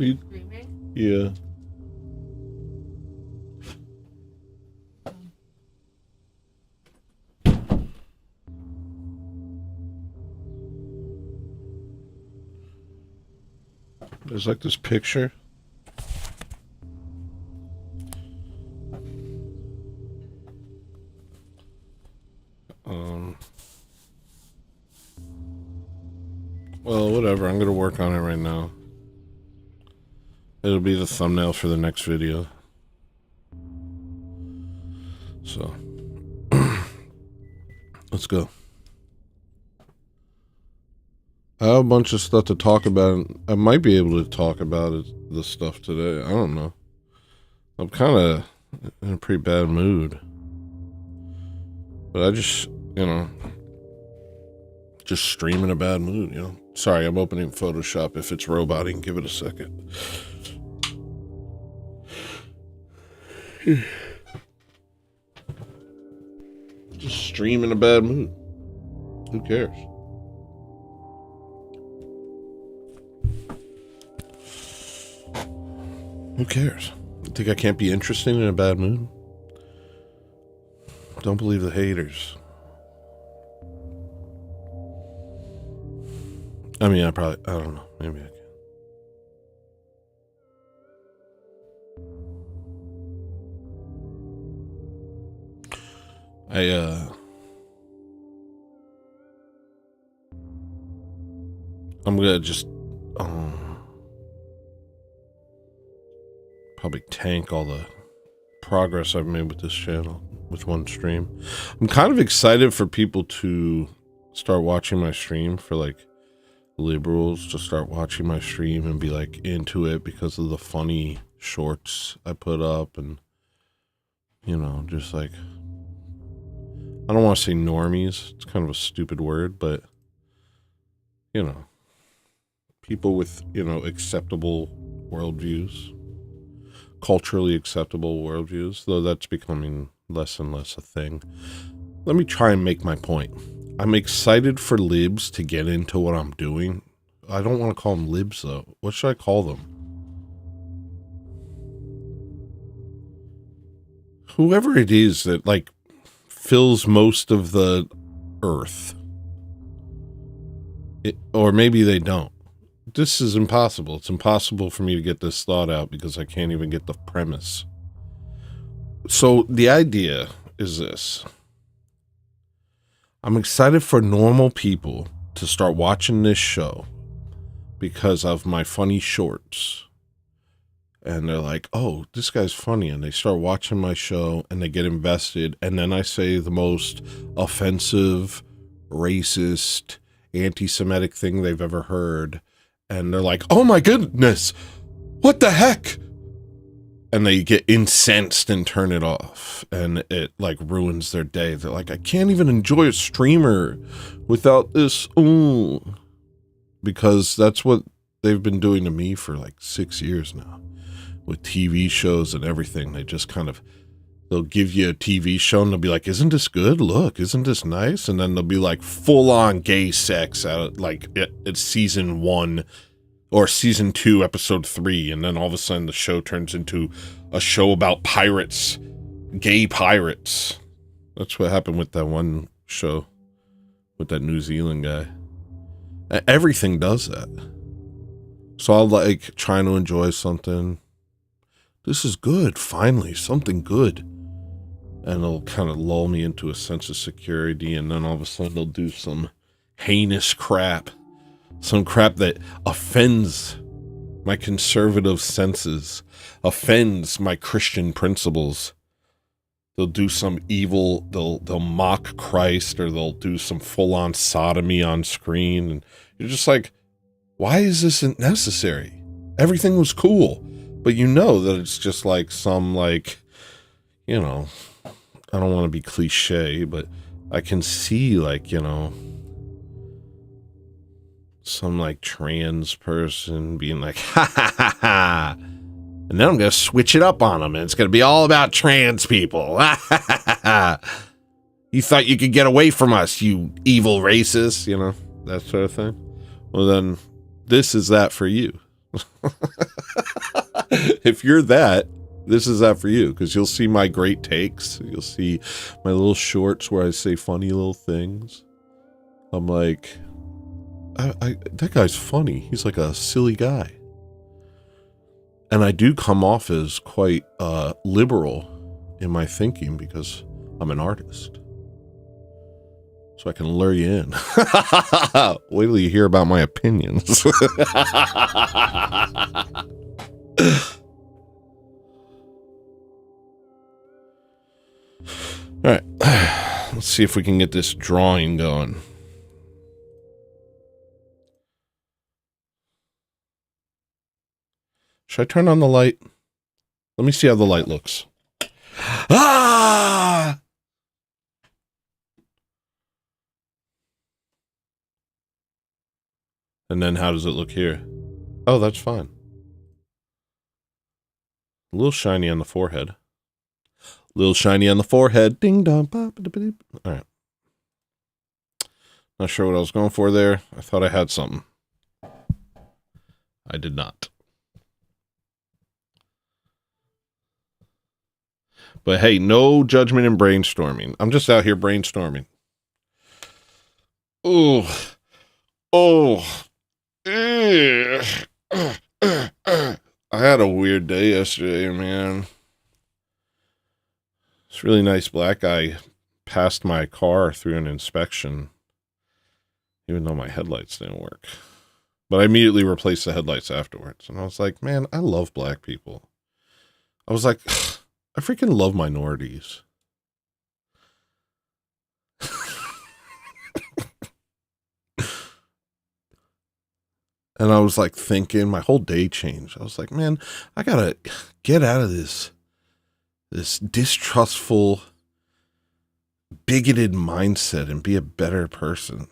You, yeah. There's like this picture. Well, whatever. I'm gonna work on it right now. It'll be the thumbnail for the next video. So, let's go. I have a bunch of stuff to talk about. I might be able to talk about this stuff today. I don't know. I'm kind of in a pretty bad mood. But I just, just stream in a bad mood, Sorry, I'm opening Photoshop. If it's roboting, give it a second. Just stream in a bad mood. Who cares? Who cares? You think I can't be interesting in a bad mood? Don't believe the haters. I mean, I don't know. Maybe I can. I'm gonna just, probably tank all the progress I've made with this channel with one stream. I'm kind of excited for people to start watching my stream, for like liberals to start watching my stream and be like into it because of the funny shorts I put up, and just like, I don't want to say normies, it's kind of a stupid word, but people with acceptable worldviews, culturally acceptable worldviews, though that's becoming less and less a thing. Let me try and make my point. I'm excited for libs to get into what I'm doing. I don't want to call them libs, though. What should I call them? Whoever it is that, like, fills most of the earth. Or maybe they don't. This is impossible. It's impossible for me to get this thought out because I can't even get the premise. So the idea is this. I'm excited for normal people to start watching this show because of my funny shorts. And they're like, oh, this guy's funny. And they start watching my show and they get invested. And then I say the most offensive, racist, anti-Semitic thing they've ever heard. And they're like, oh my goodness, what the heck? And they get incensed and turn it off. And it like ruins their day. They're like, I can't even enjoy a streamer without this. Ooh. Because that's what they've been doing to me for like 6 years now. With TV shows and everything. They just kind of, they'll give you a TV show and they'll be like, isn't this good? Look, isn't this nice? And then they'll be like full on gay sex at like it's season 1 or season 2, episode 3. And then all of a sudden the show turns into a show about pirates, gay pirates. That's what happened with that one show with that New Zealand guy. Everything does that. So I'll like trying to enjoy something. This is good. Finally, something good. And it'll kind of lull me into a sense of security. And then all of a sudden they'll do some heinous crap. Some crap that offends my conservative senses. Offends my Christian principles. They'll do some evil, they'll mock Christ, or they'll do some full-on sodomy on screen. And you're just like, why is this necessary? Everything was cool. But you know that it's just like some like, I don't want to be cliche, but I can see like, some like trans person being like, ha ha ha ha. And then I'm going to switch it up on them and it's going to be all about trans people. Ha ha ha ha. You thought you could get away from us, you evil racist, that sort of thing. Well, then this is that for you. If you're that, this is that for you, because you'll see my great takes. You'll see my little shorts where I say funny little things. I'm like, that guy's funny. He's like a silly guy. And I do come off as quite liberal in my thinking because I'm an artist. So I can lure you in. Wait till you hear about my opinions. All right. Let's see if we can get this drawing going. Should I turn on the light? Let me see how the light looks. Ah! And then how does it look here? Oh, that's fine. A little shiny on the forehead. A little shiny on the forehead. Ding dong. All right. Not sure what I was going for there. I thought I had something. I did not. But hey, no judgment and brainstorming. I'm just out here brainstorming. Oh. Oh. I had a weird day yesterday, man. This really nice black guy passed my car through an inspection, even though my headlights didn't work. But I immediately replaced the headlights afterwards. And I was like, man, I love black people. I was like, I freaking love minorities. And I was like thinking, my whole day changed. I was like, man, I gotta get out of this distrustful, bigoted mindset and be a better person.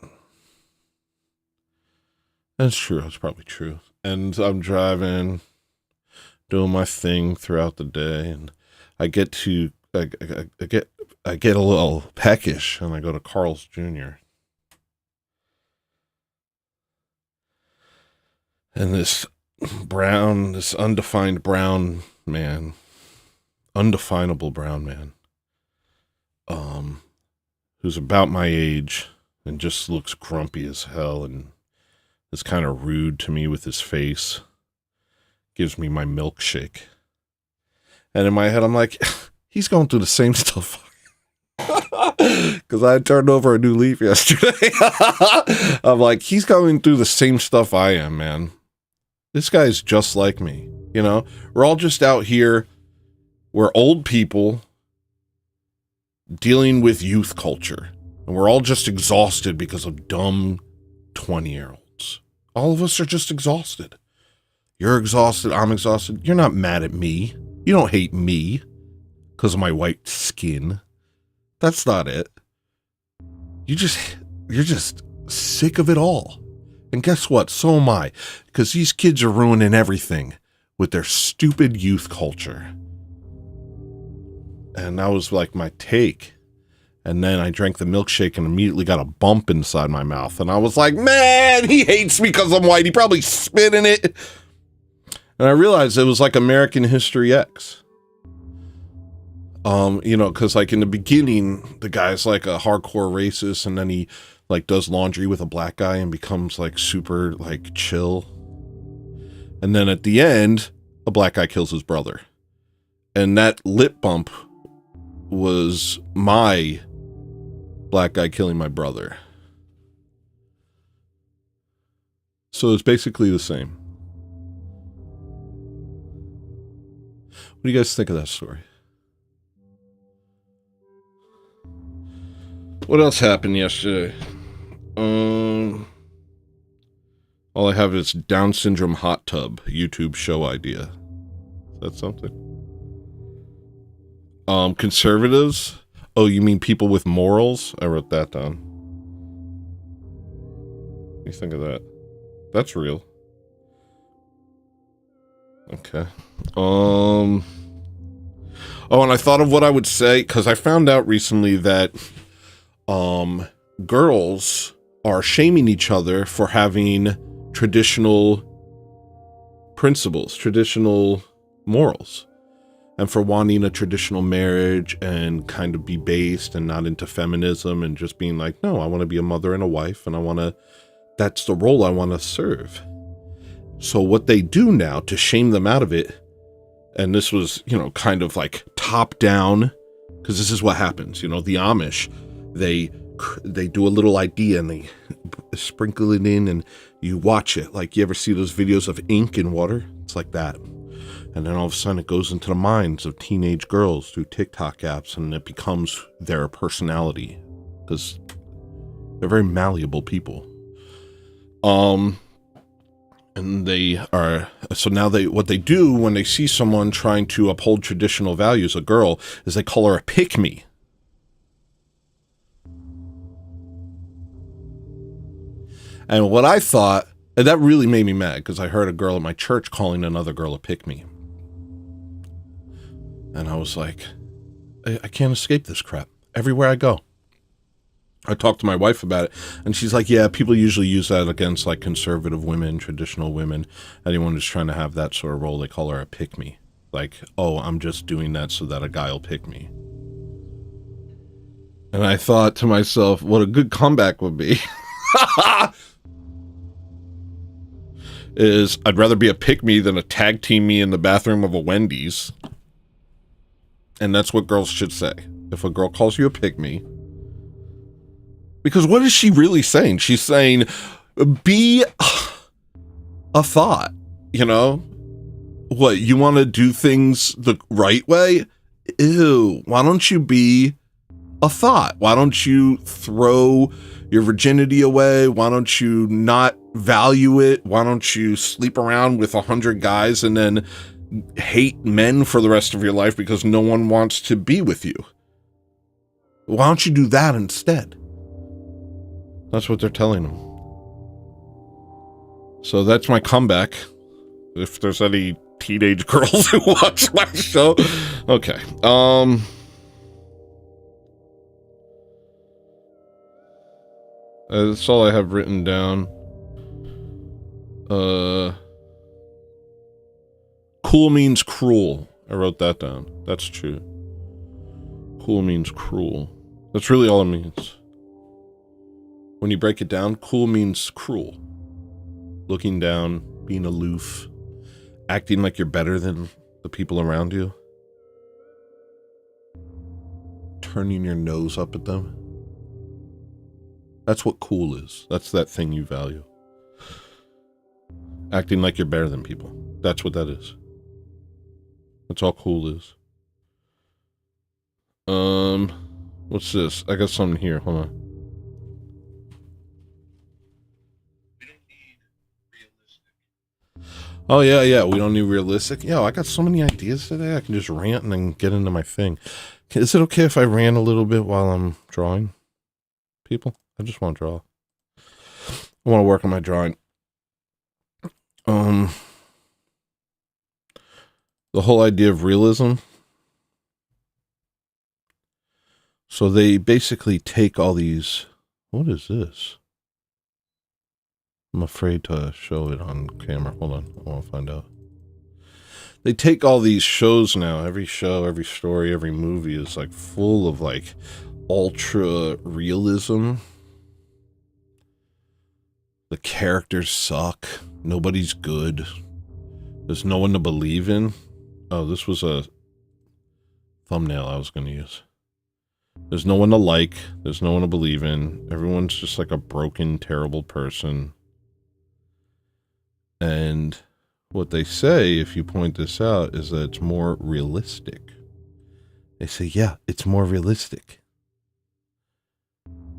That's true. That's probably true. And I'm driving, doing my thing throughout the day, and I get a little peckish, and I go to Carl's Jr. And this undefined brown man, undefinable brown man, who's about my age and just looks grumpy as hell and is kind of rude to me with his face, gives me my milkshake. And in my head, I'm like, he's going through the same stuff. Because I turned over a new leaf yesterday. I'm like, he's going through the same stuff I am, man. This guy's just like me, you know? We're all just out here. We're old people dealing with youth culture. And we're all just exhausted because of dumb 20-year-olds. All of us are just exhausted. You're exhausted. I'm exhausted. You're not mad at me. You don't hate me because of my white skin. That's not it. You're just sick of it all. And guess what? So am I. Because these kids are ruining everything with their stupid youth culture. And that was like my take. And then I drank the milkshake and immediately got a bump inside my mouth. And I was like, man, he hates me because I'm white. He probably spit in it. And I realized it was like American History X. You know, because like in the beginning, the guy's like a hardcore racist, and then he like does laundry with a black guy and becomes like super like chill. And then at the end, a black guy kills his brother. And that lip bump was my black guy killing my brother. So it's basically the same. What do you guys think of that story? What else happened yesterday? All I have is Down Syndrome Hot Tub YouTube show idea. Is that something? Conservatives? Oh, you mean people with morals? I wrote that down. What do you think of that? That's real. Okay. Oh, and I thought of what I would say, because I found out recently that girls are shaming each other for having traditional principles, traditional morals, and for wanting a traditional marriage and kind of be based and not into feminism and just being like, no, I want to be a mother and a wife, and that's the role I want to serve. So what they do now to shame them out of it, and this was, kind of like top down, because this is what happens, the Amish, they do a little idea and they sprinkle it in and you watch it. Like, you ever see those videos of ink in water? It's like that. And then all of a sudden it goes into the minds of teenage girls through TikTok apps, and it becomes their personality, because they're very malleable people. And what they do when they see someone trying to uphold traditional values, a girl, is they call her a pick-me. And what I thought, and that really made me mad, because I heard a girl at my church calling another girl a pick-me. And I was like, I can't escape this crap. Everywhere I go. I talked to my wife about it, and she's like, yeah, people usually use that against like conservative women, traditional women, anyone who's trying to have that sort of role. They call her a pick-me. Like, oh, I'm just doing that so that a guy will pick me. And I thought to myself, what a good comeback would be. Is I'd rather be a pick-me than a tag team me in the bathroom of a Wendy's. And that's what girls should say. If a girl calls you a pick-me, because what is she really saying? She's saying, be a thought, What, you want to do things the right way? Ew, why don't you be a thought? Why don't you throw your virginity away? Why don't you not value it? Why don't you sleep around with 100 guys and then hate men for the rest of your life because no one wants to be with you? Why don't you do that instead? That's what they're telling them. So that's my comeback. If there's any teenage girls who watch my show. Okay. That's all I have written down. Cool means cruel. I wrote that down. That's true. Cool means cruel. That's really all it means. When you break it down, cool means cruel. Looking down, being aloof, acting like you're better than the people around you. Turning your nose up at them. That's what cool is. That's that thing you value. Acting like you're better than people. That's what that is. That's all cool is. What's this? I got something here. Hold on. Oh, yeah, we don't need realistic. Yo, I got so many ideas today. I can just rant and then get into my thing. Is it okay if I rant a little bit while I'm drawing? People? I just want to draw. I want to work on my drawing. The whole idea of realism. So they basically take all these... What is this? I'm afraid to show it on camera. Hold on. I want to find out. They take all these shows now. Every show, every story, every movie is like full of like ultra realism. The characters suck. Nobody's good. There's no one to believe in. Oh, this was a thumbnail I was going to use. There's no one to like. There's no one to believe in. Everyone's just like a broken, terrible person. And what they say, if you point this out, is that it's more realistic. They say, yeah, it's more realistic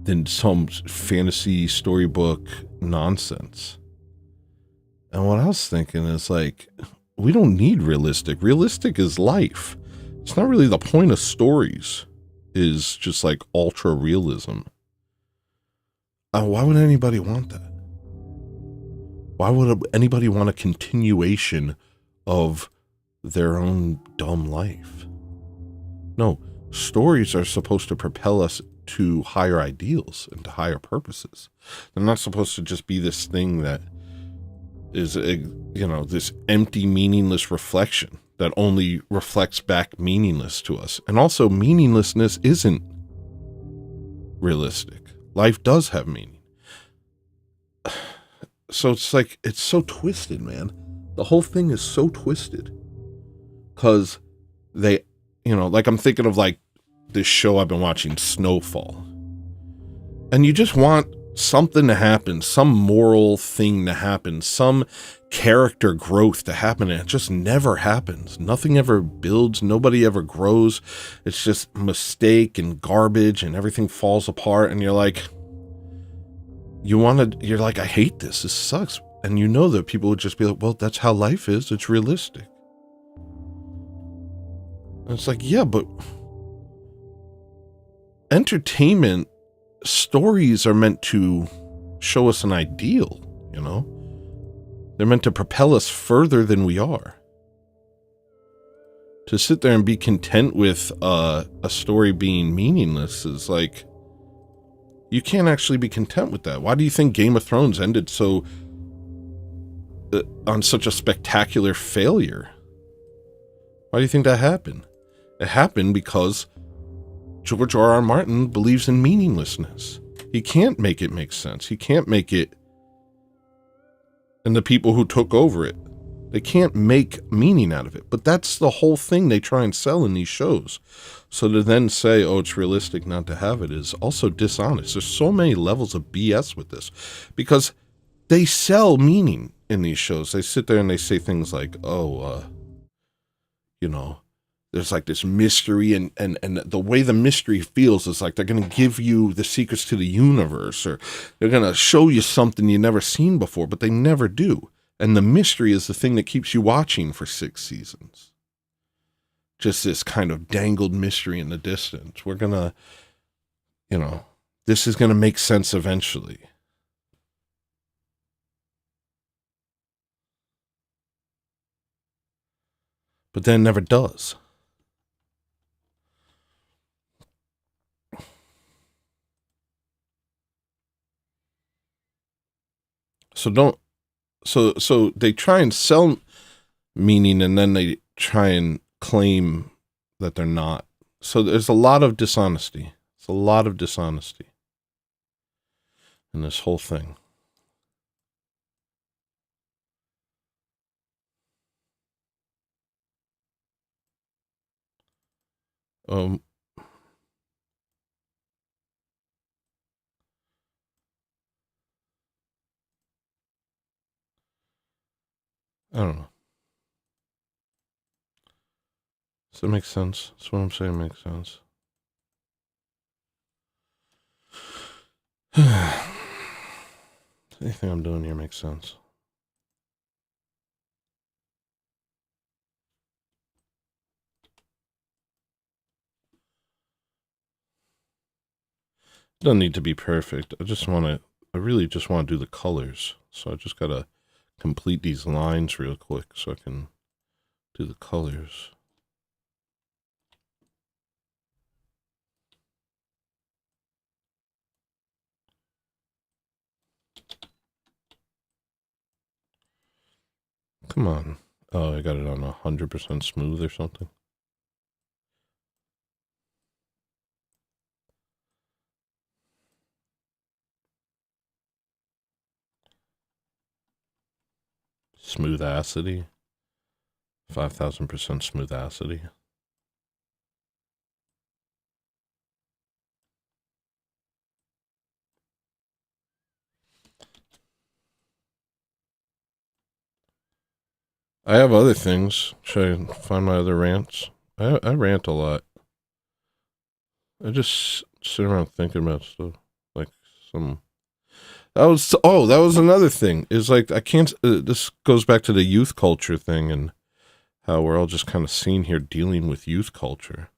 than some fantasy storybook nonsense. And what I was thinking is like, we don't need realistic. Realistic is life. It's not really the point of stories, is just like ultra realism. Why would anybody want that? Why would anybody want a continuation of their own dumb life? No, stories are supposed to propel us to higher ideals and to higher purposes. They're not supposed to just be this thing that is this empty, meaningless reflection that only reflects back meaningless to us. And also, meaninglessness isn't realistic. Life does have meaning. So it's like, it's so twisted, man. The whole thing is so twisted. Because they, like I'm thinking of like this show I've been watching, Snowfall. And you just want something to happen, some moral thing to happen, some character growth to happen, and it just never happens. Nothing ever builds, nobody ever grows. It's just mistake and garbage, and everything falls apart, and you're like, I hate this sucks. And that people would just be like, well, that's how life is, it's realistic. And it's like, yeah, but entertainment stories are meant to show us an ideal, They're meant to propel us further than we are. To sit there and be content with a story being meaningless is like, you can't actually be content with that. Why do you think Game of Thrones ended so on such a spectacular failure? Why do you think that happened? It happened because George R.R. Martin believes in meaninglessness. He can't make it make sense. He can't make it, and the people who took over it, they can't make meaning out of it. But that's the whole thing they try and sell in these shows. So to then say, oh, it's realistic not to have it is also dishonest. There's so many levels of BS with this because they sell meaning in these shows. They sit there and they say things like, oh, there's like this mystery and the way the mystery feels is like they're going to give you the secrets to the universe, or they're going to show you something you've never seen before, but they never do. And the mystery is the thing that keeps you watching for 6 seasons. Just this kind of dangled mystery in the distance. We're going to, this is going to make sense eventually. But then it never does. So they try and sell meaning, and then they try and claim that they're not. So there's a lot of dishonesty. It's a lot of dishonesty in this whole thing. I don't know. Does that make sense? That's what I'm saying makes sense. Anything I'm doing here makes sense. It doesn't need to be perfect. I really just want to do the colors. So I just got to complete these lines real quick so I can do the colors. Come on. Oh, I got it on 100% smooth or something. Smooth acity. 5,000% smooth acity. I have other things. Should I find my other rants? I rant a lot. I just sit around thinking about stuff. Like that was another thing. Is like, I can't, this goes back to the youth culture thing and how we're all just kind of seen here dealing with youth culture.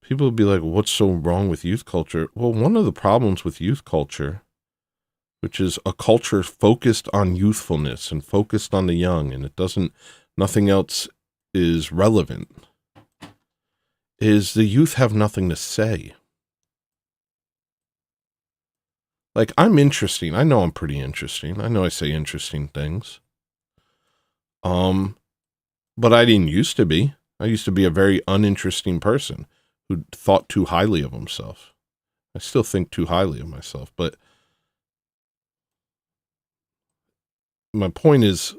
People would be like, what's so wrong with youth culture? Well, one of the problems with youth culture, which is a culture focused on youthfulness and focused on the young, and nothing else is relevant, is the youth have nothing to say. Like, I'm interesting. I know I'm pretty interesting. I know I say interesting things. But I didn't used to be. I used to be a very uninteresting person who thought too highly of himself. I still think too highly of myself, but my point is,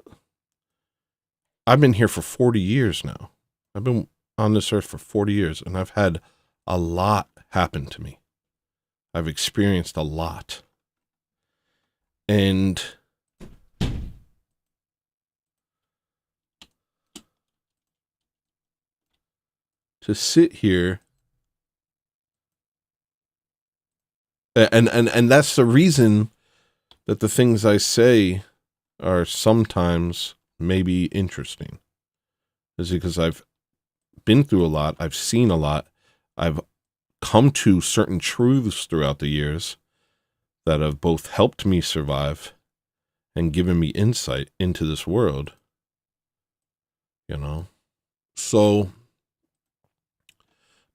I've been here for 40 years now. I've been on this earth for 40 years, and I've had a lot happen to me. I've experienced a lot. And to sit here, and that's the reason that the things I say are sometimes maybe interesting, is because I've been through a lot, I've seen a lot, I've come to certain truths throughout the years that have both helped me survive and given me insight into this world, you know? So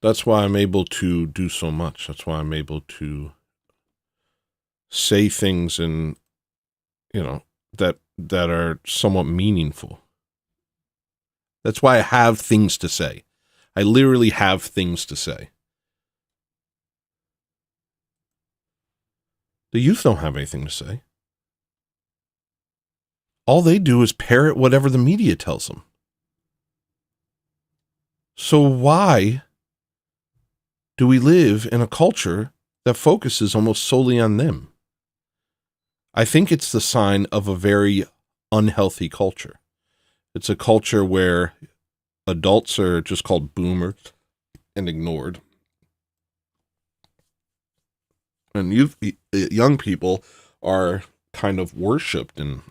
that's why I'm able to do so much. That's why I'm able to say things and, that are somewhat meaningful. That's why I have things to say. I literally have things to say. The youth don't have anything to say. All they do is parrot whatever the media tells them. So why do we live in a culture that focuses almost solely on them? I think it's the sign of a very unhealthy culture. It's a culture where adults are just called boomers and ignored. And young people are kind of worshipped, and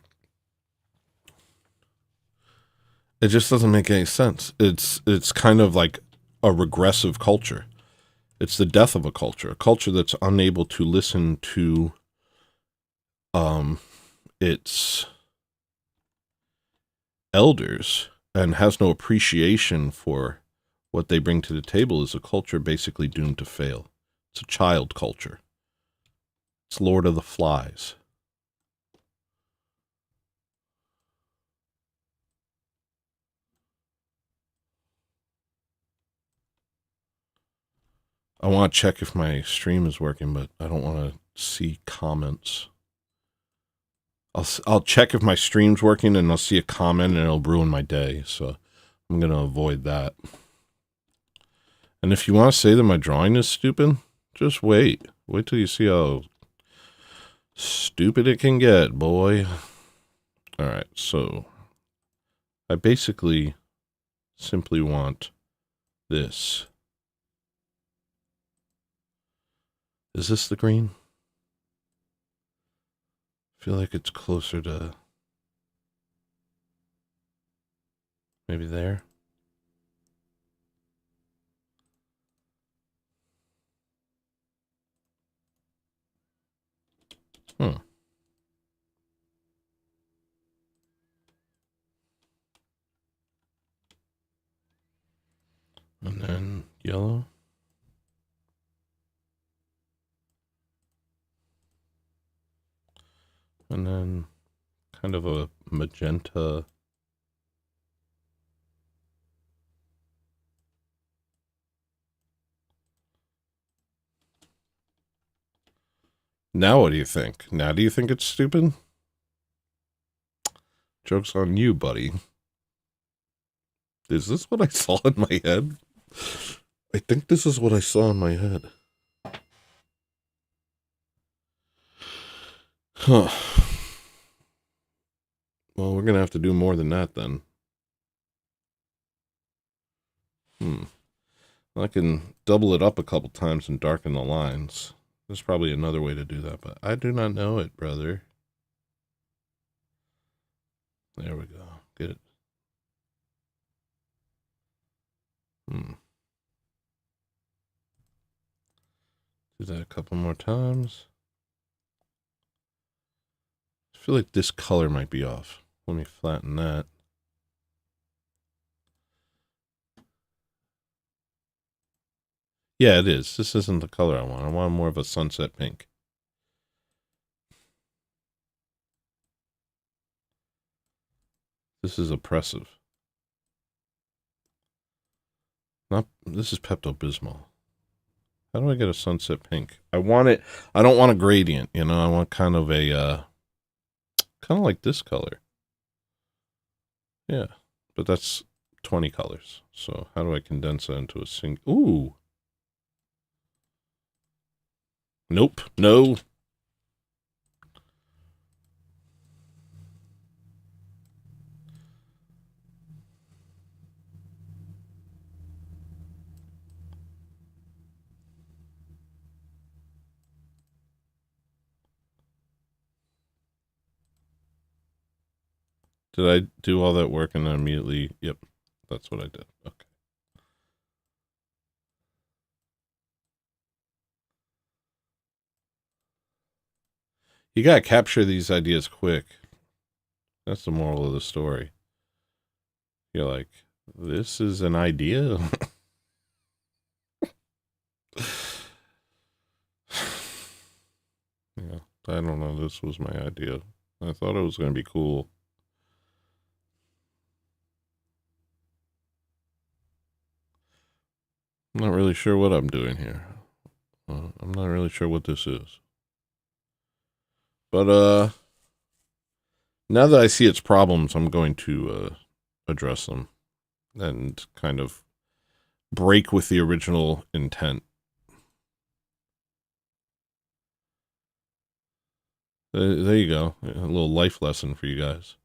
it just doesn't make any sense. It's kind of like a regressive culture. It's the death of a culture that's unable to listen to its elders and has no appreciation for what they bring to the table. Is a culture basically doomed to fail. It's a child culture. It's Lord of the Flies. I want to check if my stream is working, but I don't want to see comments. I'll check if my stream's working, and I'll see a comment and it'll ruin my day. So I'm going to avoid that. And if you want to say that my drawing is stupid, just wait. Wait till you see how stupid it can get, boy. All right, so I basically simply want this. Is this the green? I feel like it's closer to maybe there. And then yellow. And then kind of a magenta. Now what do you think? Now do you think it's stupid? Joke's on you, buddy. Is this what I saw in my head? I think this is what I saw in my head. Huh. Well, we're going to have to do more than that then. I can double it up a couple times and darken the lines. There's probably another way to do that, but I do not know it, brother. There we go. Get it. Do that a couple more times. I feel like this color might be off. Let me flatten that. Yeah, it is. This isn't the color I want. I want more of a sunset pink. This is oppressive. This is Pepto-Bismol. How do I get a sunset pink? I want it. I don't want a gradient, you know. I want kind of a, kind of like this color. Yeah, but that's 20 colors. So how do I condense that into a single? Ooh. Nope. No. Did I do all that work and then immediately? Yep, that's what I did. Okay. You gotta capture these ideas quick. That's the moral of the story. You're like, this is an idea? Yeah, I don't know. This was my idea. I thought it was going to be cool. I'm not really sure what I'm doing here. I'm not really sure what this is. But, now that I see its problems, I'm going to, address them and kind of break with the original intent. There you go. A little life lesson for you guys.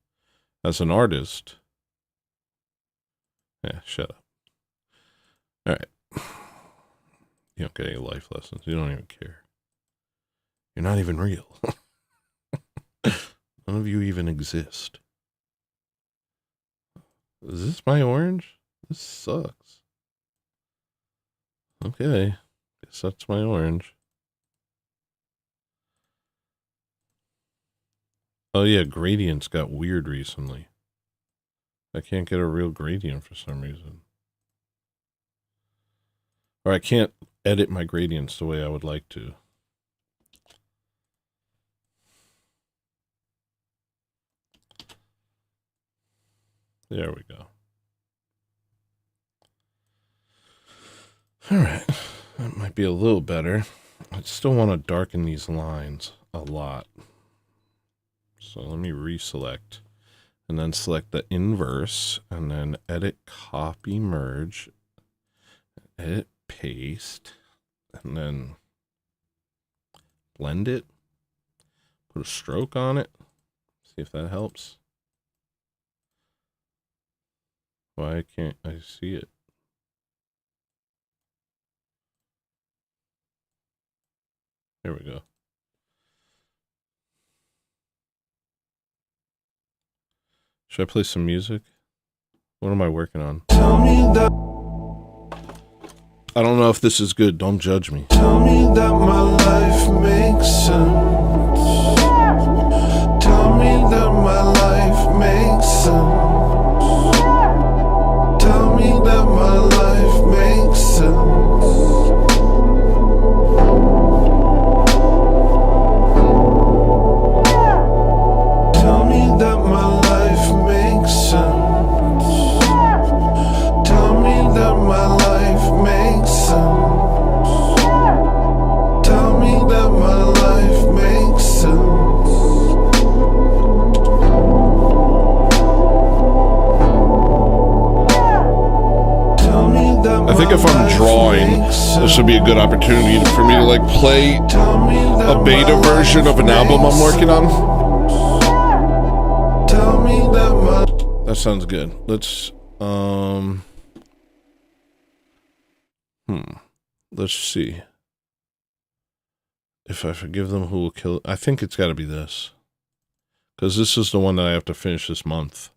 As an artist. Yeah, shut up. All right. You don't get any life lessons. You don't even care. You're not even real. None of you even exist. Is this my orange? This sucks. Okay. Guess that's my orange. Oh yeah, gradients got weird recently. I can't get a real gradient for some reason. Or I can't edit my gradients the way I would like to. There we go. All right. That might be a little better. I still want to darken these lines a lot. So let me reselect. And then select the inverse. And then edit, copy, merge. Edit, paste. And then blend it. Put a stroke on it. See if that helps. Why can't I see it? There we go. Should I play some music? What am I working on? Tell me that. I don't know if this is good. Don't judge me. Tell me that my life makes sense. Tell me that my life makes sense. Tell me that my life makes sense. Tell me that my life makes sense. Tell me that my life makes sense. Tell me that my life makes sense. I think if I'm drawing, this would be a good opportunity for me to like play a beta version of an album I'm working on. That sounds good. Let's let's see. If I forgive them, who will kill? I think it's got to be this, because this is the one that I have to finish this month.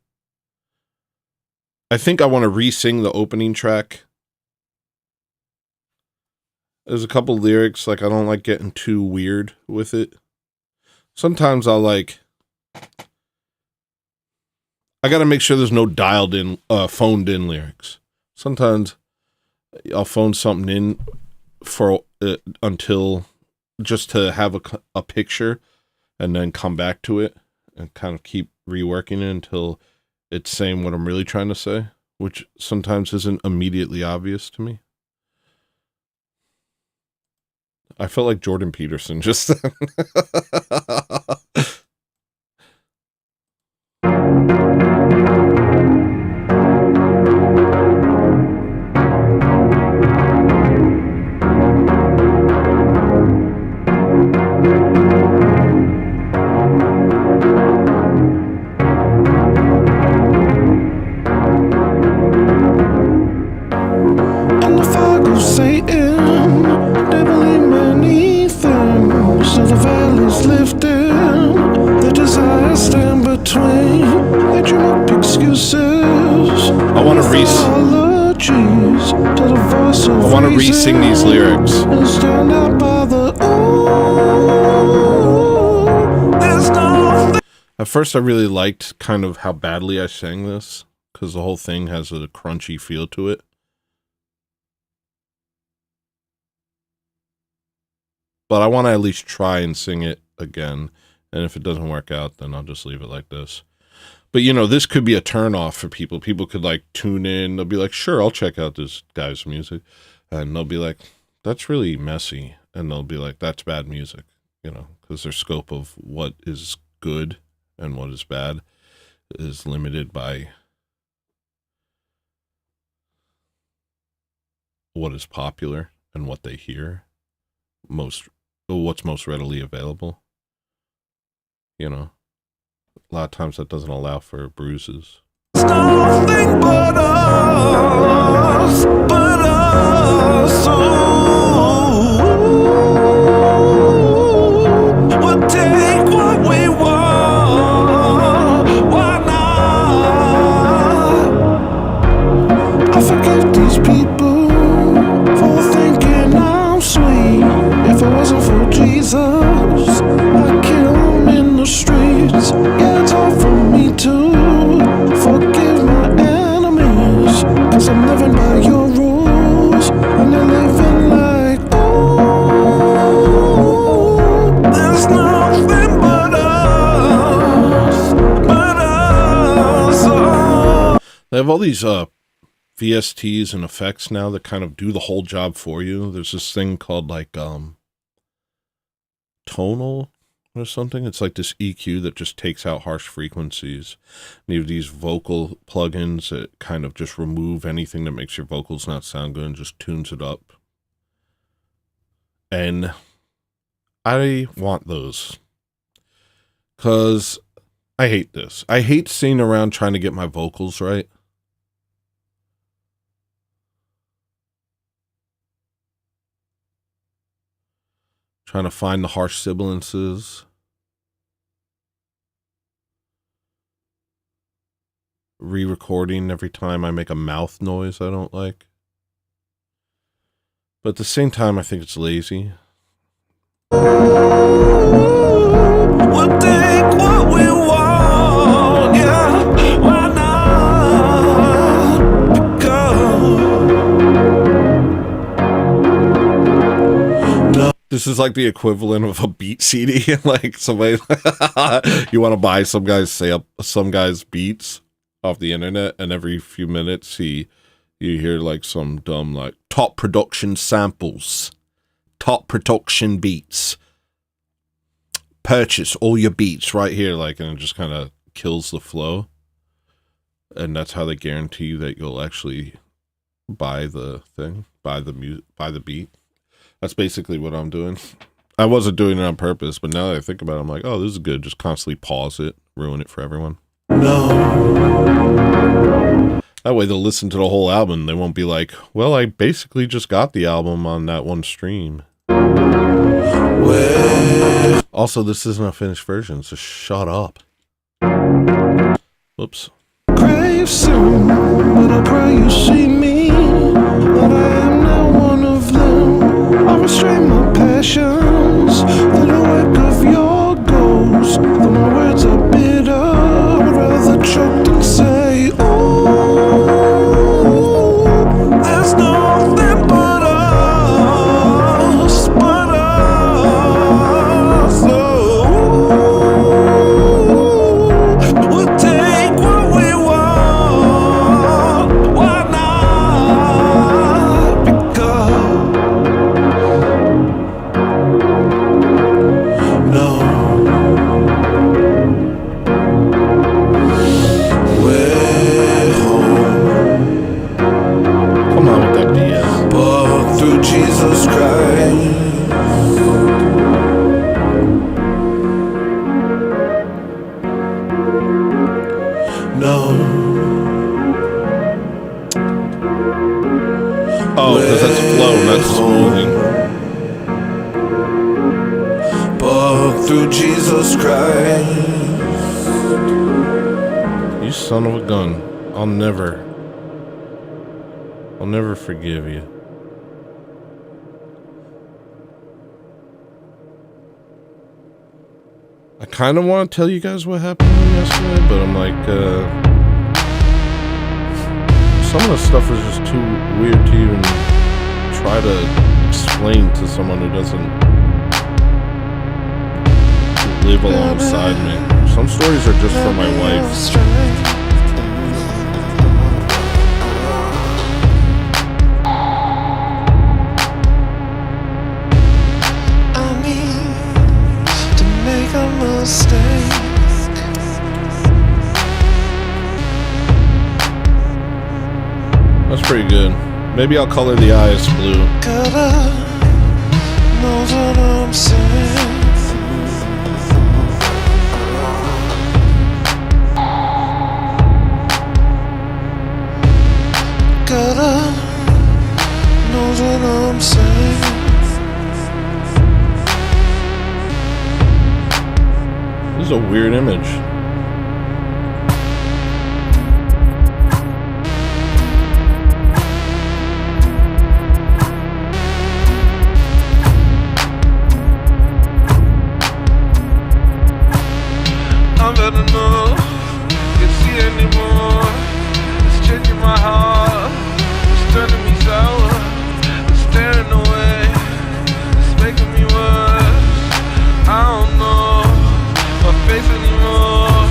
I think I want to re-sing the opening track. There's a couple lyrics, like I don't like getting too weird with it. Sometimes I'll like, I got to make sure there's no dialed in, phoned in lyrics. Sometimes I'll phone something in for until just to have a picture and then come back to it and kind of keep reworking it until it's saying what I'm really trying to say, which sometimes isn't immediately obvious to me. I felt like Jordan Peterson just then. I want to re-sing these lyrics. At first I really liked kind of how badly I sang this, because the whole thing has a crunchy feel to it. But I want to at least try and sing it again, and if it doesn't work out, then I'll just leave it like this. But, you know, this could be a turn-off for people. People could, like, tune in. They'll be like, sure, I'll check out this guy's music. And they'll be like, that's really messy. And they'll be like, that's bad music, you know, because their scope of what is good and what is bad is limited by what is popular and what they hear, what's most readily available, you know. A lot of times that doesn't allow for bruises. It's nothing but us, we'll take what we want, why not? I forget these people for thinking I'm sweet. If it wasn't for Jesus, I'd kill them in the streets. Yeah, it's hard for me to forgive my enemies, 'cause I'm living by your rules, and they're living like, oh, there's nothing but us, oh. They have all these VSTs and effects now that kind of do the whole job for you. There's this thing called like tonal or something. It's like this EQ that just takes out harsh frequencies. And you have these vocal plugins that kind of just remove anything that makes your vocals not sound good and just tunes it up. And I want those, because I hate this. I hate sitting around trying to get my vocals right. Trying to find the harsh sibilances. Re-recording every time I make a mouth noise I don't like. But at the same time, I think it's lazy. We'll take what we want, yeah, why not? Go. This is like the equivalent of a beat CD. Like somebody, you want to buy some guy's beats off the internet, and every few minutes you hear like some dumb like top production samples, top production beats, purchase all your beats right here, like, and it just kind of kills the flow. And that's how they guarantee you that you'll actually buy the thing, buy the beat. That's basically what I'm doing. I wasn't doing it on purpose, but now that I think about it, I'm like, oh, this is good. Just constantly pause it, ruin it for everyone. No. That way they'll listen to the whole album. They won't be like, well, I basically just got the album on that one stream. Well. Also, this isn't a finished version, so shut up. Whoops. Crave soon, but I pray you see me, that I am not one of them. I restrain my passions, that the work of your ghost, that my words are bitter, I'd rather choke than say, oh, there's nothing but us, oh, we'll take what we want. Oh, because that's flow, not smoothing. But through Jesus Christ. You son of a gun. I'll never forgive you. I kind of want to tell you guys what happened to me yesterday, but I'm like, some of the stuff is just too weird to even try to explain to someone who doesn't live alongside me. Some stories are just for my wife. That's pretty good. Maybe I'll color the eyes blue. Gotta know what I'm saying. Gotta know what I'm saying. This is a weird image. I'm better know, can't see anymore. It's changing my heart, it's turning me sour, it's staring away, it's making me worse. I don't know my face anymore.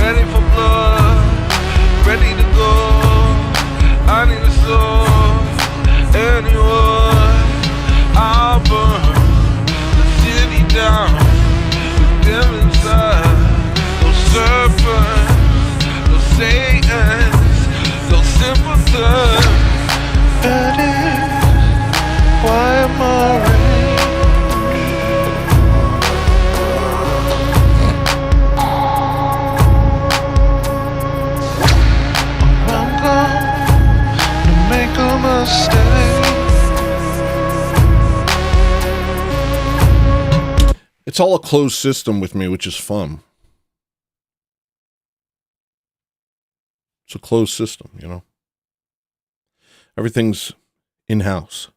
Ready for blood, ready to go. I need a soul, anyone. I'll burn the city down with them inside. Serpents, those Satans, those sympathizers. Betty, why am I I'm going to make a mistake. It's all a closed system with me, which is fun. It's a closed system, you know. Everything's in-house.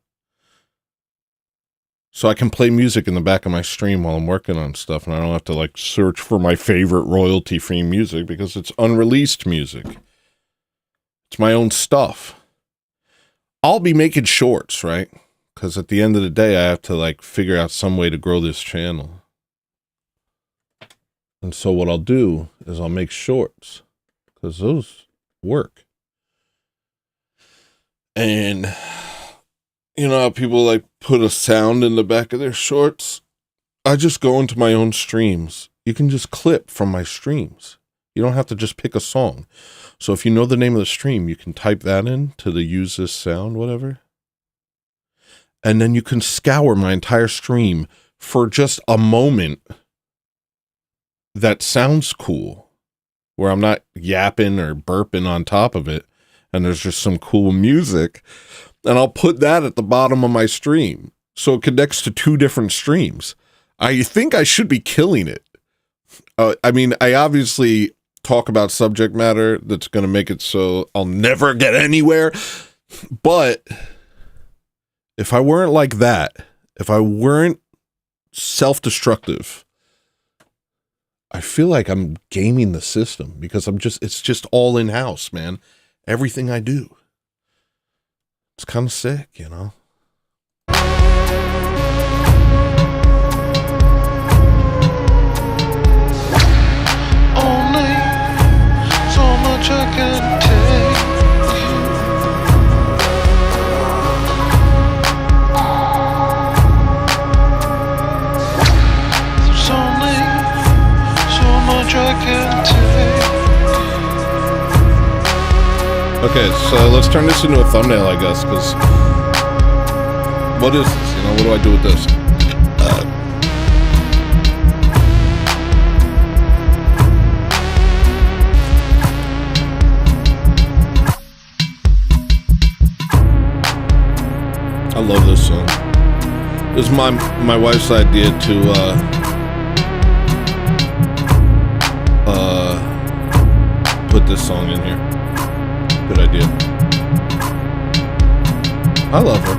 So I can play music in the back of my stream while I'm working on stuff, and I don't have to like search for my favorite royalty-free music because it's unreleased music. It's my own stuff. I'll be making shorts, right? Because at the end of the day, I have to like figure out some way to grow this channel. And so what I'll do is I'll make shorts because those work. And you know how people like put a sound in the back of their shorts? I just go into my own streams. You can just clip from my streams. You don't have to just pick a song. So if you know the name of the stream, you can type that in to the use this sound, whatever. And then you can scour my entire stream for just a moment that sounds cool, where I'm not yapping or burping on top of it, and there's just some cool music, and I'll put that at the bottom of my stream, so it connects to two different streams. I think I should be killing it. I mean, I obviously talk about subject matter that's going to make it so I'll never get anywhere, but if I weren't like that, if I weren't self-destructive, I feel like I'm gaming the system because it's just all in-house, man. Everything I do. It's kind of sick, you know? Only so much I can take. There's only so much I can take. Okay, so let's turn this into a thumbnail, I guess, because what is this? You know, what do I do with this? love this song. It was my wife's idea to put this song in here. Good idea. I love her.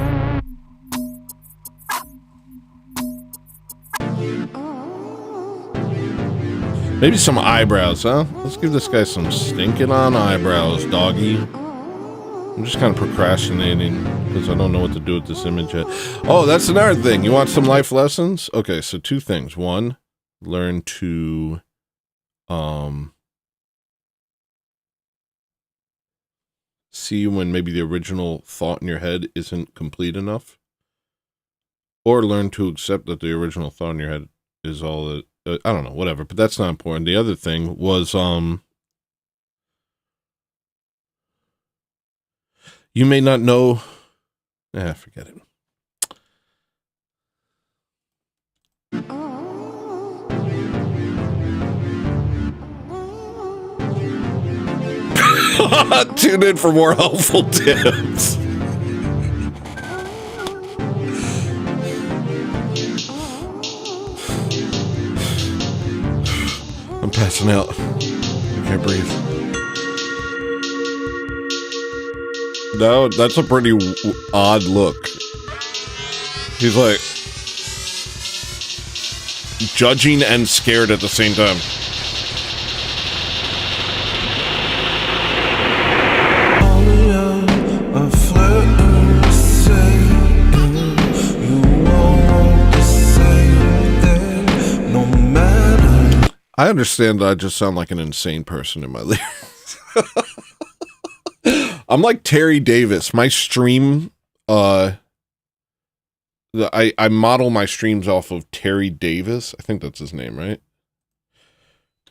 Maybe some eyebrows, huh? Let's give this guy some stinking on eyebrows, doggy. I'm just kind of procrastinating because I don't know what to do with this image yet. Oh, that's another thing. You want some life lessons? Okay, so 2 things. 1, learn to see when maybe the original thought in your head isn't complete enough. Or learn to accept that the original thought in your head is all that, I don't know, whatever, but that's not important. The other thing was, you may not know, forget it. Tune in for more helpful tips. I'm passing out. I can't breathe. No, that's a pretty odd look. He's like judging and scared at the same time. I understand that I just sound like an insane person in my lyrics. I'm like Terry Davis. My stream, I model my streams off of Terry Davis. I think that's his name, right?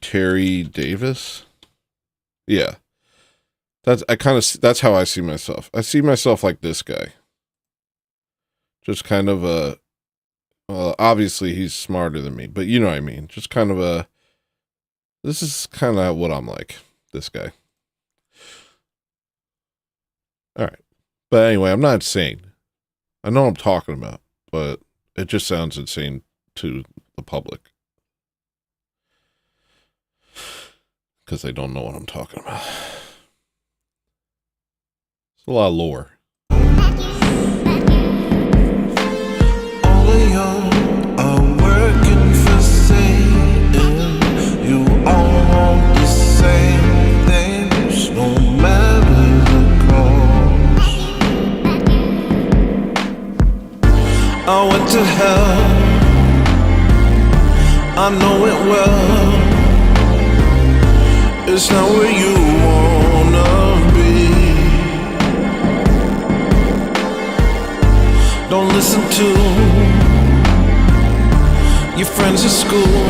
Terry Davis? Yeah. That's how I see myself. I see myself like this guy. Just kind of a, obviously he's smarter than me, but you know what I mean. Just kind of a, this is kind of what I'm like, this guy. All right. But anyway, I'm not insane. I know what I'm talking about, but it just sounds insane to the public. Because they don't know what I'm talking about. It's a lot of lore. I went to hell, I know it well. It's not where you wanna be. Don't listen to your friends at school.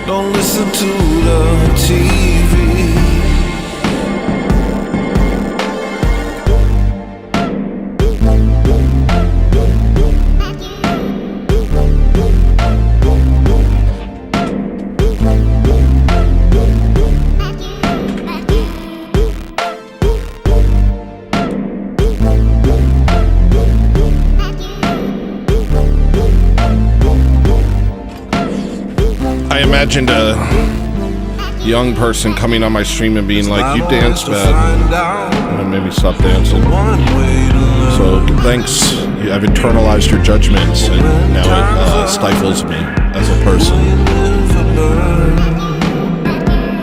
Don't listen to the TV. I imagined a young person coming on my stream and being like, "You dance bad," and it made me stop dancing. So thanks, I've internalized your judgments, and now it stifles me as a person.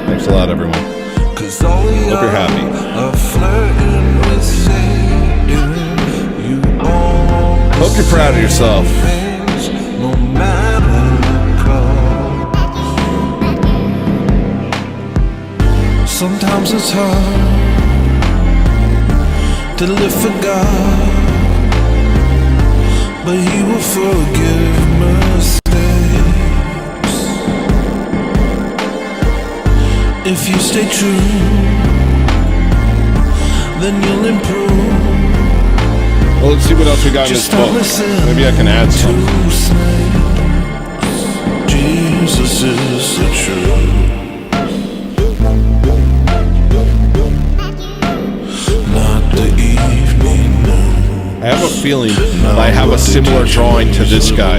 Thanks a lot, everyone. Hope you're happy. Hope you're proud of yourself. Sometimes it's hard to live for God, but He will forgive mistakes if you stay true. Then you'll improve. Well, let's see what else we got in this book. Maybe I can add some. Jesus is the truth. Not the evening news. feeling that I have a similar drawing to this guy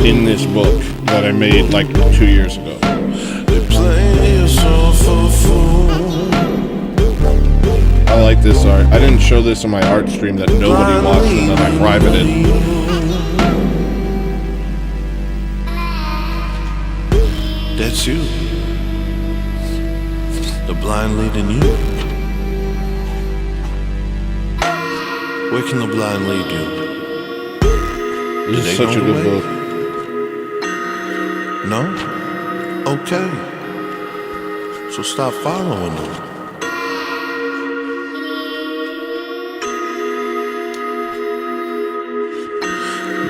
in this book that I made like 2 years ago. I like this art. I didn't show this in my art stream that nobody watched, and then I privated. That's you. The blind leading you. Where can the blind lead you? This is such a good book. No? Okay. So stop following them.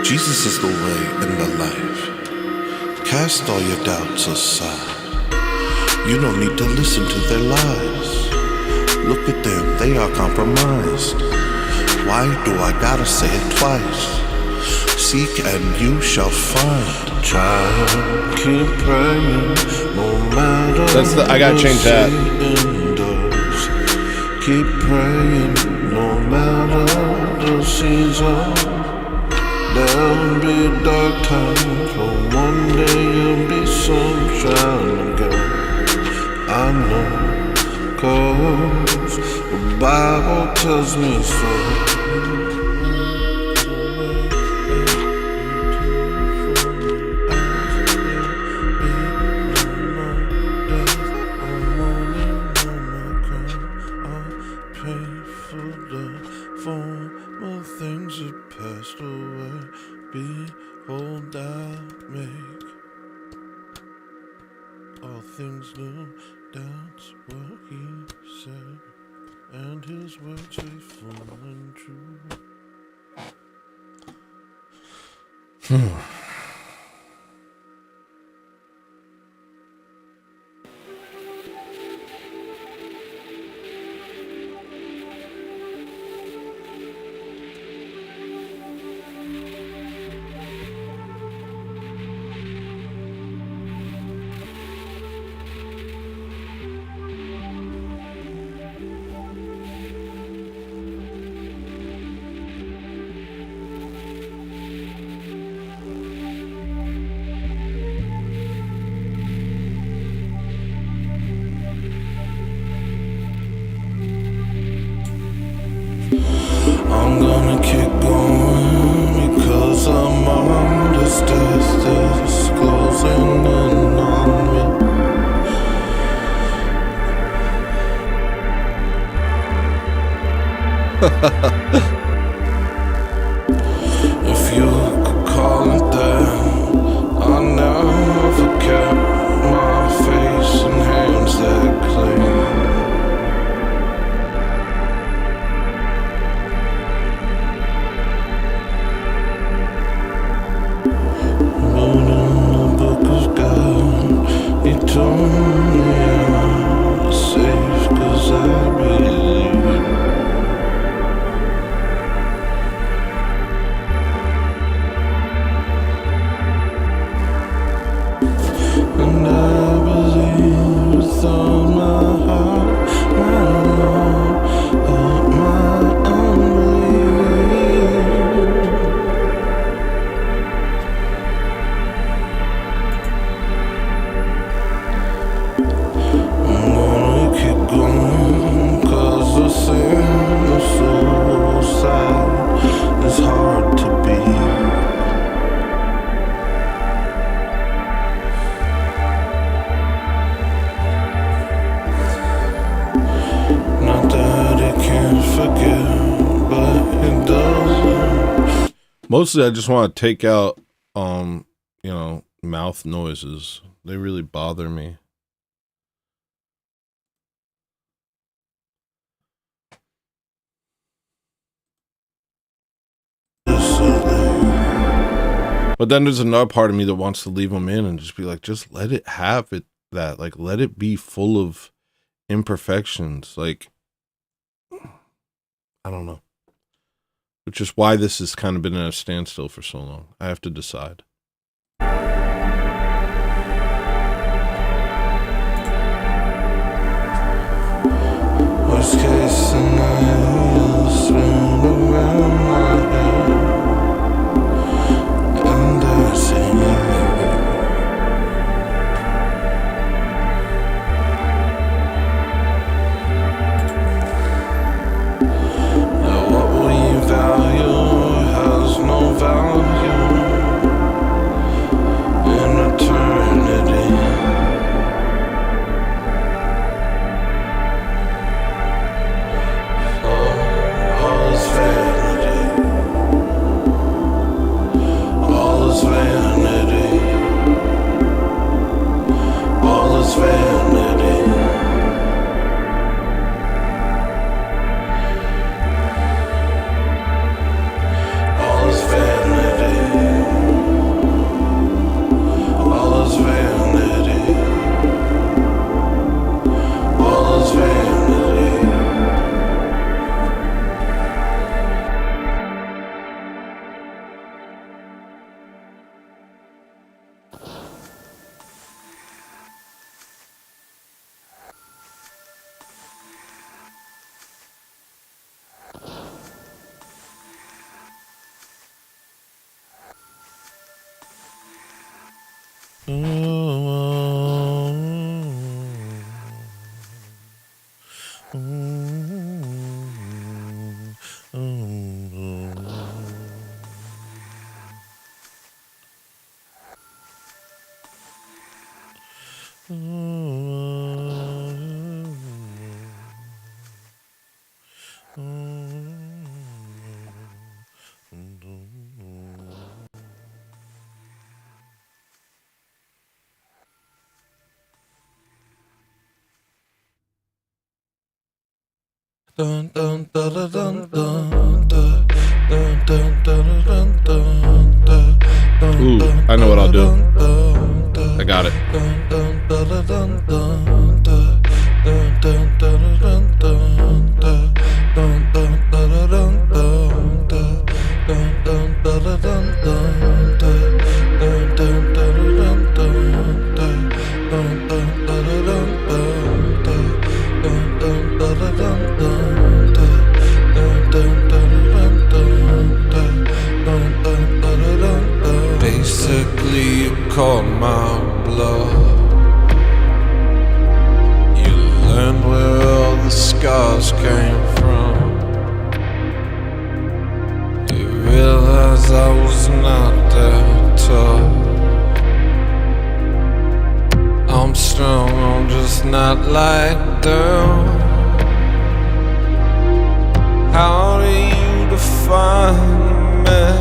Jesus is the way and the life. Cast all your doubts aside. You don't need to listen to their lies. Look at them, they are compromised. Why do I gotta say it twice? Seek and you shall find. Child, keep praying, no matter. That's the. I gotta change that. Keep praying, no matter the season. There'll be dark times, but one day you'll be sunshine again. I know, 'cause the Bible tells me so. Things have passed away. Behold, I make all things new. That's what he said, and his words faithful and true. I'm gonna keep going because I'm on this death is closing in on me. If you could call it that, I never kept my face and hands that clean. He told me I was safe 'cause I believe. And I believe with all my heart, my love, all my unbelief. It's hard to be. Not that it can't forget, but it doesn't. Mostly, I just want to take out, mouth noises. They really bother me. But then there's another part of me that wants to leave them in and just be like, just let it have it, that, like, let it be full of imperfections. Like, I don't know. Which is why this has kind of been at a standstill for so long. I have to decide. Worst case scenario, spin around my Dun, dun, dun, dun, dun, dun, dun, dun, dun, dun, dun, dun, dun. Ooh, I know what I'll do. I got it. Basically, you called my bluff. You learned where all the scars came from. You realized I was not that tough. I'm strong, I'm just not like them. How do you define me?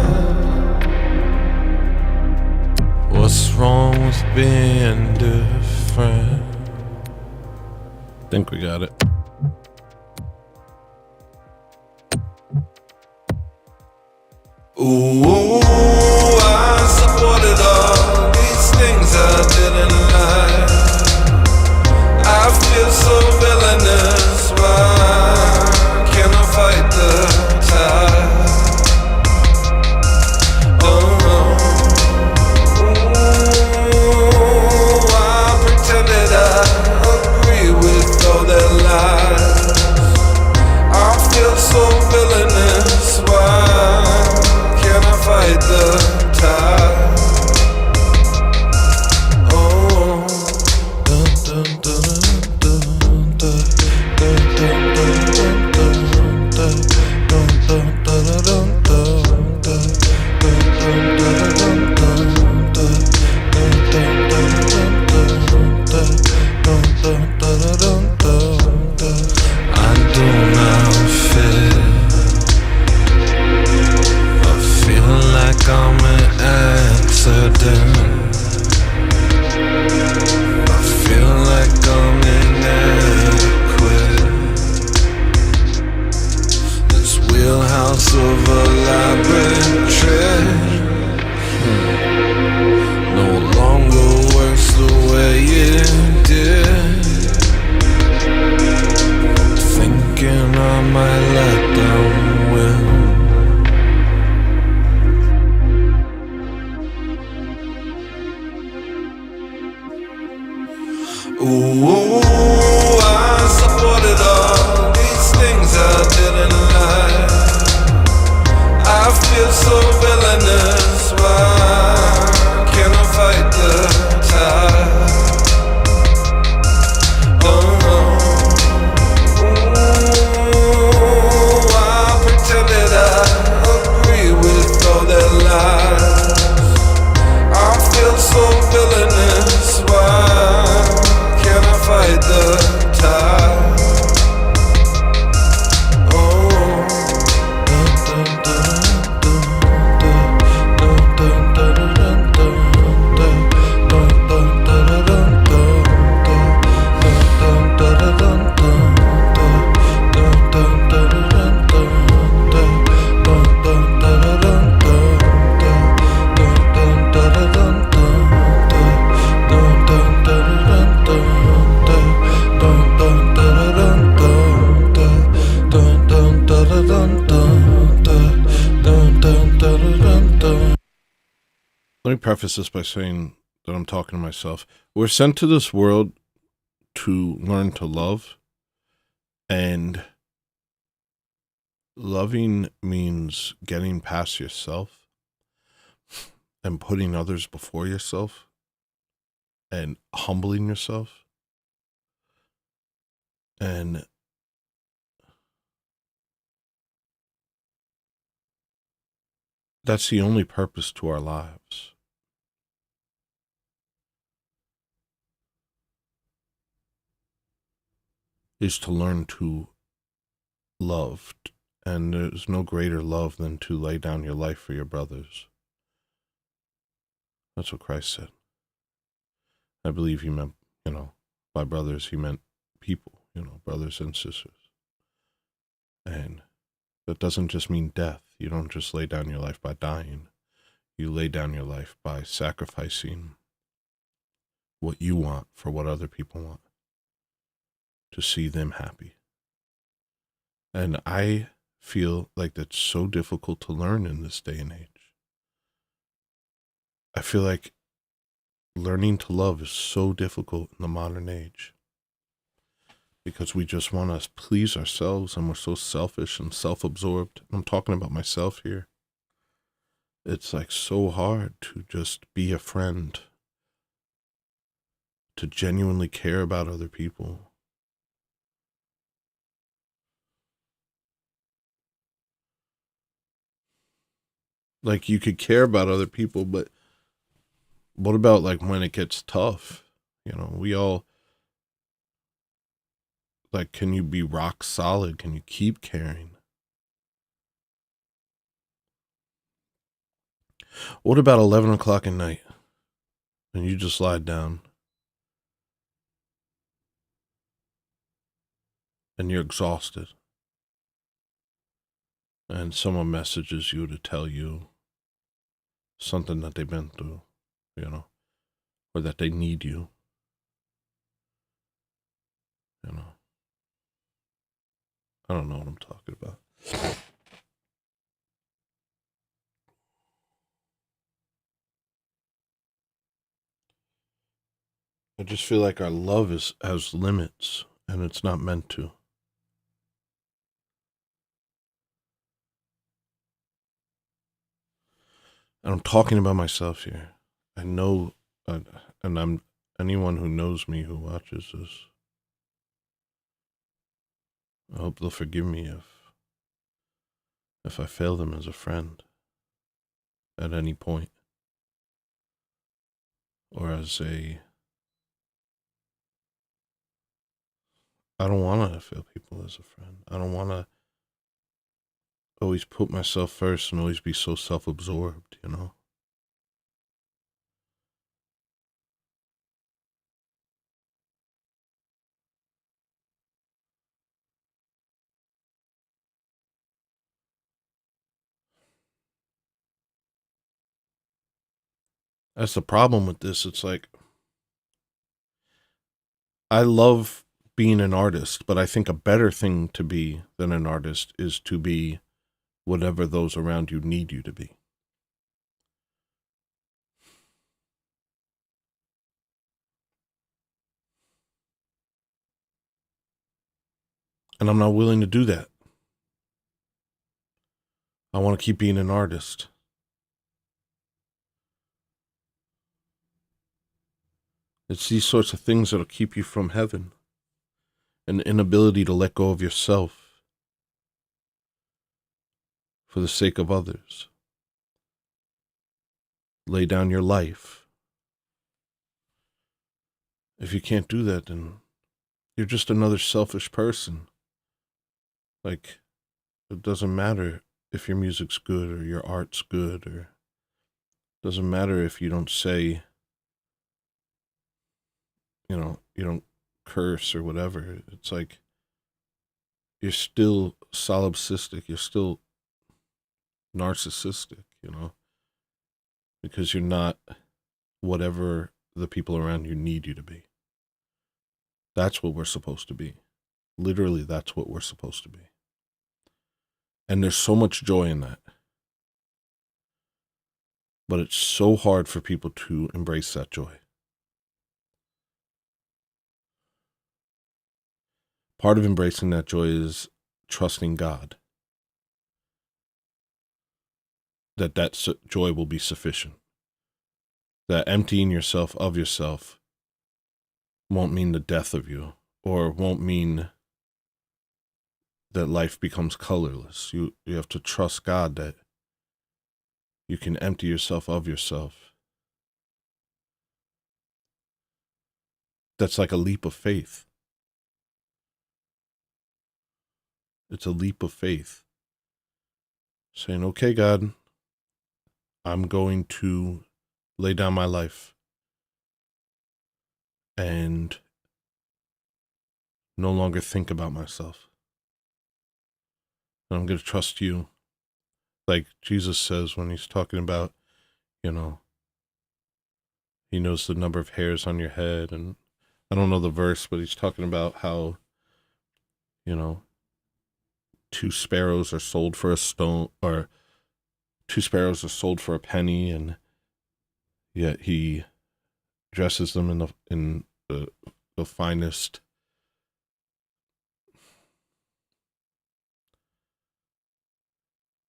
What's wrong with being different? Think we got it. Ooh, I supported all these things I didn't like. I feel so villainous. Why can't I fight the tide? So villainous, why can't I fight the tide? Oh, dun, dun, dun, dun, dun, dun, dun, dun, dun, dun, dun, dun, I do not fit. I feel like I'm an accident. I feel like I'm inadequate. This wheelhouse of a laboratory no longer works the way it did. Thinking I might let them win. Ooh, I supported all these things I didn't like. I feel so villainous. Why can't I fight the tide? I pretended I agree with all their lies. I feel so villainous. Why can't I fight the tide? Let me preface this by saying that I'm talking to myself. We're sent to this world to learn to love, and loving means getting past yourself and putting others before yourself. and humbling yourself. And that's the only purpose to our lives, is to learn to love. And there's no greater love than to lay down your life for your brothers. That's what Christ said. I believe he meant, by brothers, he meant people, brothers and sisters. And that doesn't just mean death. You don't just lay down your life by dying. You lay down your life by sacrificing what you want for what other people want, to see them happy. And I feel like that's so difficult to learn in this day and age. I feel like learning to love is so difficult in the modern age because we just want to please ourselves and we're so selfish and self-absorbed. I'm talking about myself here. It's like so hard to just be a friend, to genuinely care about other people. Like, you could care about other people, but what about like when it gets tough? We all, like, can you be rock solid? Can you keep caring? What about 11 o'clock at night and you just lie down and you're exhausted and someone messages you to tell you something that they've been through, or that they need you, I don't know what I'm talking about. I just feel like our love has limits, and it's not meant to. And I'm talking about myself here. I know, and I'm anyone who knows me who watches this. I hope they'll forgive me if I fail them as a friend at any point, or as a. I don't want to fail people as a friend. I don't want to always put myself first and always be so self-absorbed, That's the problem with this. It's like, I love being an artist, but I think a better thing to be than an artist is to be whatever those around you need you to be. And I'm not willing to do that. I want to keep being an artist. It's these sorts of things that'll keep you from heaven. An inability to let go of yourself for the sake of others. Lay down your life. If you can't do that, then you're just another selfish person. Like, it doesn't matter if your music's good or your art's good, or it doesn't matter if you don't say, you don't curse or whatever. It's like, you're still solipsistic. You're still narcissistic, because you're not whatever the people around you need you to be. That's what we're supposed to be. Literally, that's what we're supposed to be. And there's so much joy in that. But it's so hard for people to embrace that joy. Part of embracing that joy is trusting God. That joy will be sufficient. That emptying yourself of yourself won't mean the death of you, or won't mean that life becomes colorless. You have to trust God that you can empty yourself of yourself. That's like a leap of faith. It's a leap of faith. Saying, okay, God, I'm going to lay down my life and no longer think about myself. And I'm going to trust you. Like Jesus says when he's talking about, he knows the number of hairs on your head. And I don't know the verse, but he's talking about how, two sparrows are sold for a stone, or two sparrows are sold for a penny, and yet he dresses them in the finest.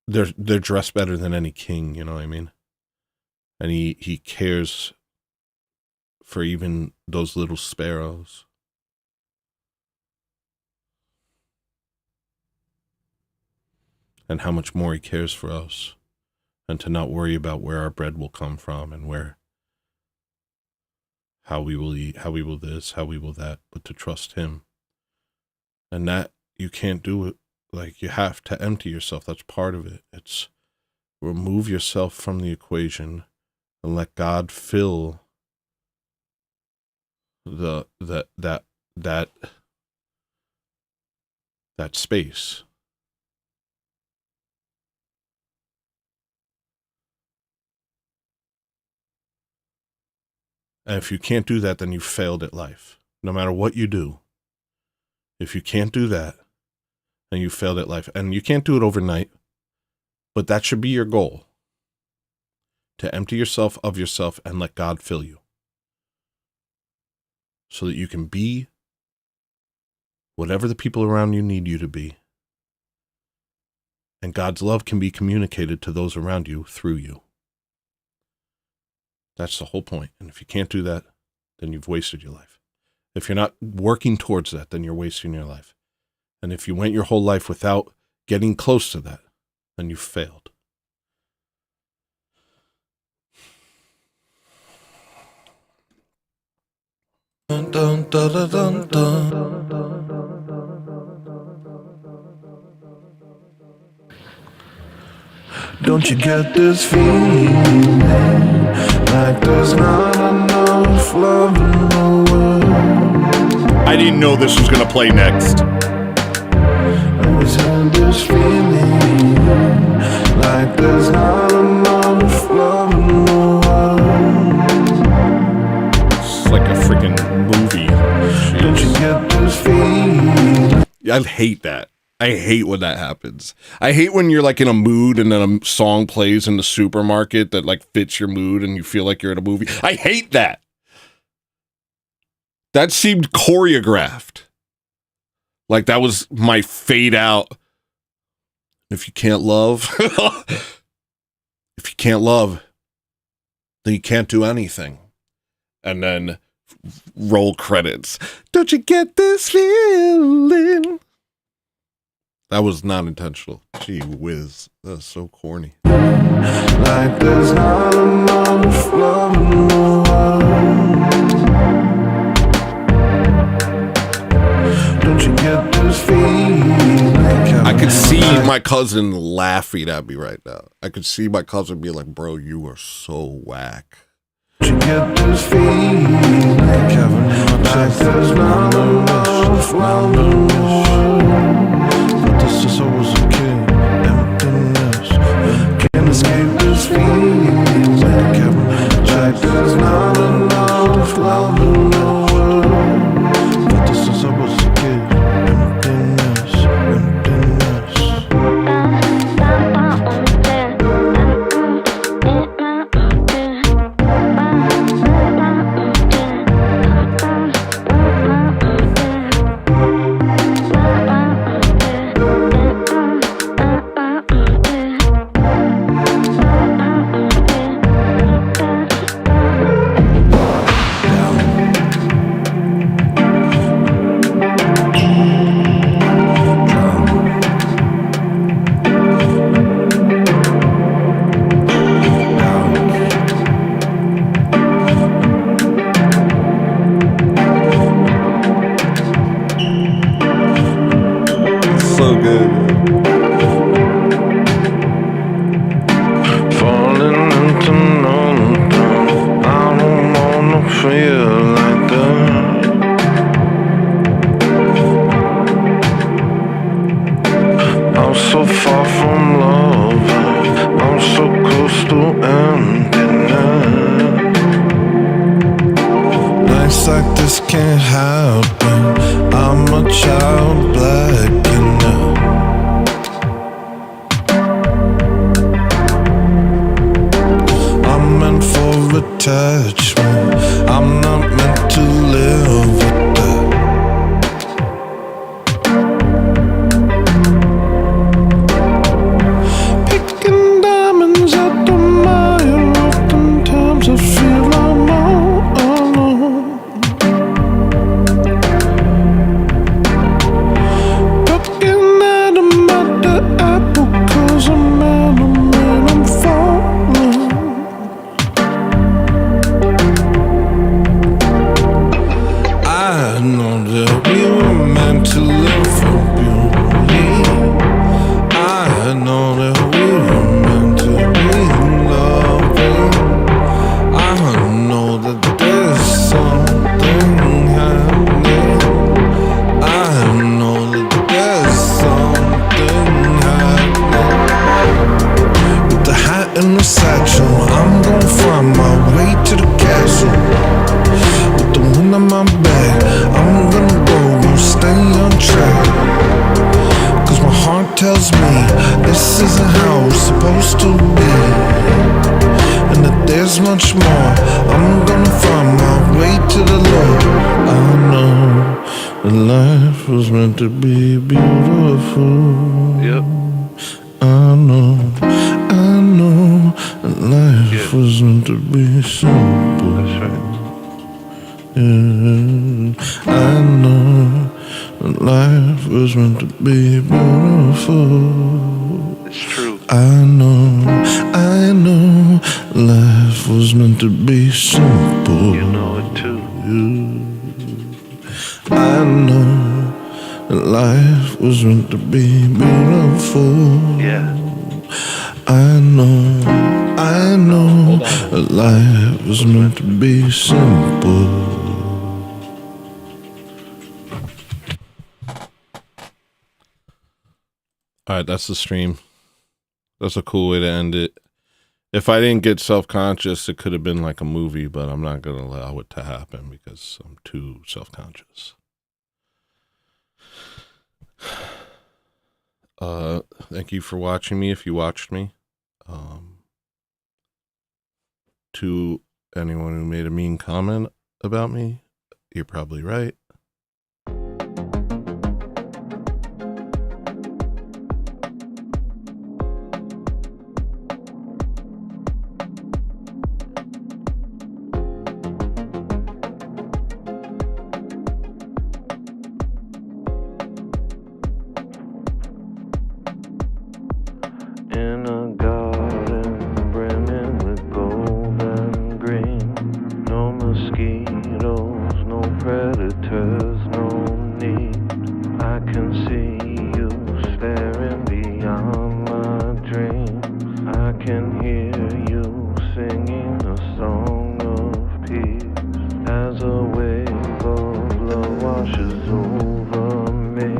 They're dressed better than any king, you know what I mean? And he cares for even those little sparrows. And how much more he cares for us. And to not worry about where our bread will come from and how we will eat, how we will this, how we will that, but to trust him. And that you can't do it. Like, you have to empty yourself. That's part of it. It's remove yourself from the equation and let God fill that space. And if you can't do that, then you failed at life. No matter what you do, if you can't do that, then you failed at life. And you can't do it overnight, but that should be your goal. To empty yourself of yourself and let God fill you. So that you can be whatever the people around you need you to be. And God's love can be communicated to those around you through you. That's the whole point. And if you can't do that, then you've wasted your life. If you're not working towards that, then you're wasting your life. And if you went your whole life without getting close to that, then you failed. Dun, dun, dun, dun, dun, dun. Don't you get this feeling like there's not enough love in the world? I didn't know this was going to play next. I always had this feeling like there's not enough love in the world. It's like a freaking movie. Jeez. Don't you get this feeling? I hate that. I hate when that happens. I hate when you're like in a mood and then a song plays in the supermarket that like fits your mood and you feel like you're in a movie. I hate that. That seemed choreographed. Like that was my fade out. If you can't love, then you can't do anything. And then roll credits. Don't you get this feeling? That was not intentional. Gee whiz. That's so corny. Like there's not enough love in the world. Don't you get this feeling? I could see my cousin laughing at me right now. I could see my cousin being like, bro, you are so whack. Don't you get this feeling? Like there's not enough love in the world. Since I was a kid, emptiness. Can't escape this feeling. Like there's not enough love in the world. But since I was a kid, emptiness, emptiness. so good. Falling into nothing. I don't wanna feel like that. I'm so far from love. I'm so close to emptiness. Nights like this can't happen. I'm a child black enough. I'm meant for attachment. I'm not meant to live with that. Picking diamonds at the mire. Oftentimes I feel I'm all alone. Looking at him at the apple, 'cause I'm animal, I'm falling. I know that we were meant to live for beauty. I know that we were meant to be loving. I know that there's something happening. I know that there's something happening. With the hat and the satchel, I'm gonna find my way to the castle. With the wind on my back, I'm gonna go and stay on track. 'Cause my heart tells me this isn't how it's supposed to be. And that there's much more. I'm gonna find my way to the Lord. I know that life was meant to be beautiful. Yep. I know that life was meant to be simple. That's right. Yeah, I know that life was meant to be beautiful. It's true. I know life was meant to be simple. You know it too. I know that life was meant to be beautiful. Yeah. I know that life was meant to be simple. All right, that's the stream. That's a cool way to end it. If I didn't get self-conscious, it could have been like a movie, but I'm not going to allow it to happen because I'm too self-conscious. Thank you for watching me if you watched me. To anyone who made a mean comment about me, you're probably right. In a garden brimming with gold and green. No mosquitoes, no predators, no need. I can see you staring beyond my dreams. I can hear you singing a song of peace. As a wave of love washes over me.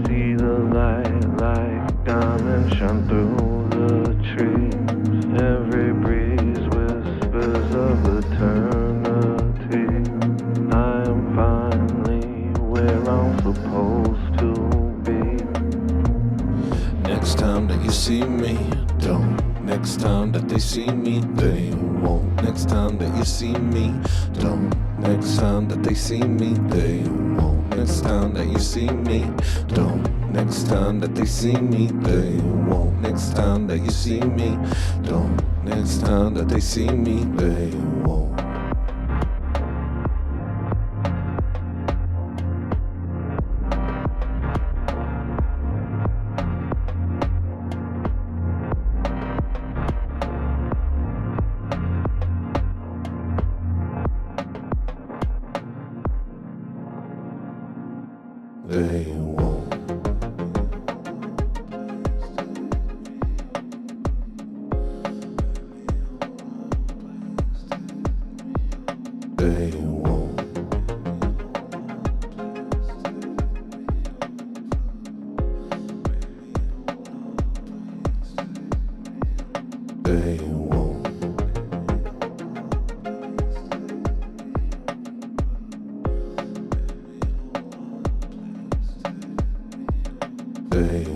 See the light like diamonds shine through the trees. Every breeze whispers of eternity. I am finally where I'm supposed to be. Next time that you see me, don't. Next time that they see me, they won't. Next time that you see me, don't. Next time that they see me, they won't. Next time that you see me, don't. Next time that they see me, they won't. Next time that you see me, don't. Next time that they see me, they won't. They won't. They won't. They